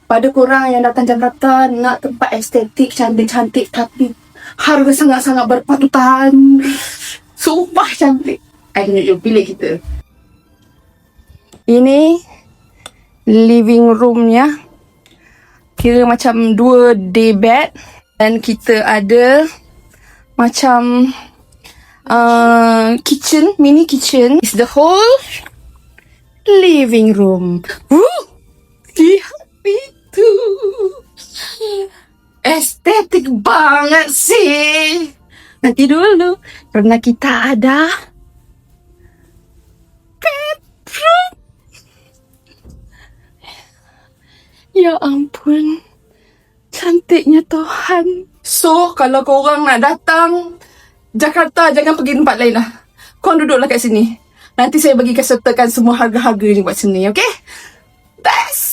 Pada korang yang datang Jakarta nak tempat estetik cantik-cantik tapi harga sangat-sangat berpatutan. Sumpah cantik. Ayo pilih kita. Ini living roomnya. Kira macam 2 day bed. Dan kita ada macam kitchen, mini kitchen. It's the whole living room. Lihat itu. Estetik banget sih. Nanti dulu. Karena kita ada bedroom. Ya ampun. Cantiknya Tuhan. So, kalau korang nak datang Jakarta, jangan pergi tempat lain lah. Korang duduklah kat sini. Nanti saya bagi sertakan semua harga-harga ni buat sini, okay? That's